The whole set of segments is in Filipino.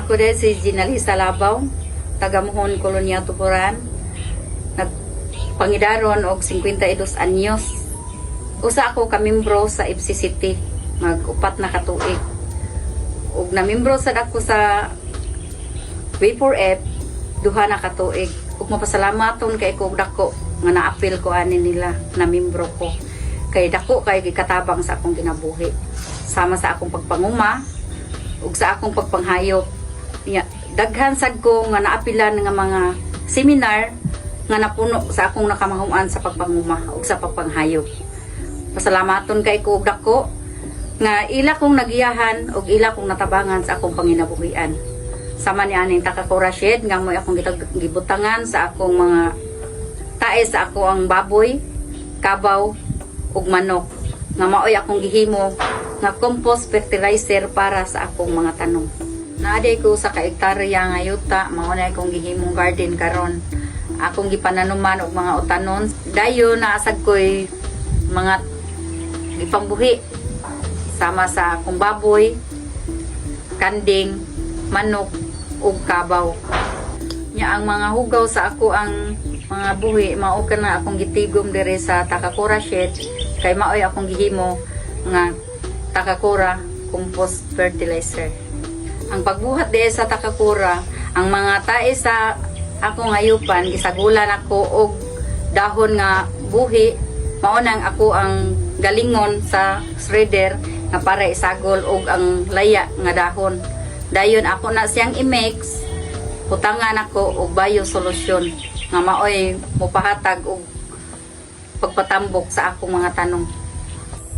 Ako din si Ginalisa Labaw, taga Mohon, Colonia Tuburan. Nagpangidaron og 52 anyos. Usa ako kamimbro sa FCCT, mag-upat na katuig. Ug namimbro sad ako sa V4F, duha na katuig. Ug mapasalamaton kay ko dako nga naapil ko ani nila na membro ko. Kay dako kay gikatabang sa akong kinabuhi. Sama sa akong pagpanguma ug sa akong pagpanghayop. Daghan sad ko nga naapilan nga mga seminar nga napuno sa akong nakamahuan sa pagpanguma ug sa pagpanghayop. Pasalamaton kay ko dako nga ila kong nagiyahan ug ila kong natabangan sa akong panginabuhian. Sama ni aning Takakura Shed nga mo akong gibutangan sa akong mga tae sa ako ang baboy, kabaw ug manok nga maoy akong gihimo nga compost fertilizer para sa akong mga tanom. Naaday ko sa kaektarya nga yuta, mao na akong gihimong garden karon. Akong gipananuman og mga utanon. Dayon naasag ko'y mga gipambuhi sama sa akong baboy, kanding, manok ug kabaw. Nya ang mga hugaw sa ako ang mga buhi mao kana akong gitigom dire sa Takakura Shed kay maoy akong gihimo nga Takakura compost fertilizer. Ang pagbuhat diya sa Takakura, ang mga tae sa akong hayupan gisagulan ako og dahon nga buhi, mao nang ako ang galingon sa shredder nga para isagol og ang laya nga dahon. Dayon ako na siyang i-mix, putangan ako og bio-solution nga maoy mopahatag og pagpatambok sa akong mga tanong.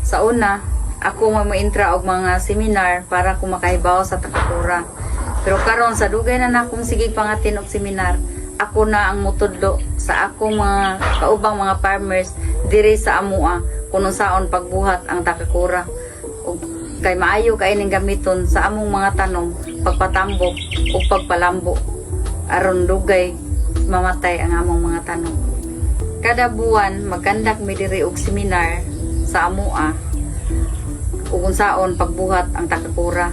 Sa una, ako mo-intra og mga seminar para ko makahibaw sa Takakura. Pero karon sa dugay na akong sige pangatin og seminar, ako na ang mutudlo sa akong mga kaubang mga farmers diri sa amua kung saon pagbuhat ang Takakura. Og kay maayo kay ning gamiton sa among mga tanom, pagpatambok ug pagpalambo aron dugay mamatay ang among mga tanom. Kada buwan magkandak mi diri og seminar sa amua ug unsaon pagbuhat ang Takakura.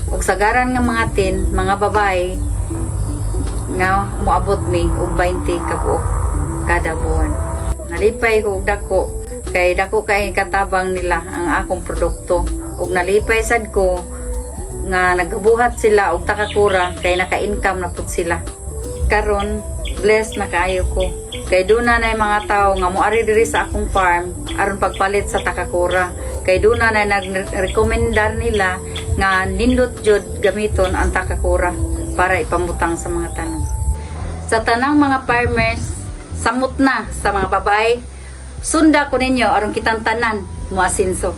Ug sagaran nga mga mga babae nga moabot mi og 20 ka buok kada buwan. Nalipay ko og dako kay katabang nila ang akong produkto. Ug nalipay sad ko nga nagabuhat sila og Takakura kay naka-income na pud sila. Karon blessed na kaayo ko kay duna na mga tao nga moari diri sa akong farm aron pagpalit sa Takakura. Kay duna na nagrekomendar nila nga nindot jud gamiton ang Takakura para ipamutang sa mga tanom. Sa tanang mga farmers, samot na sa mga babae, sunda ko ninyo aron kitang tanan moasinso.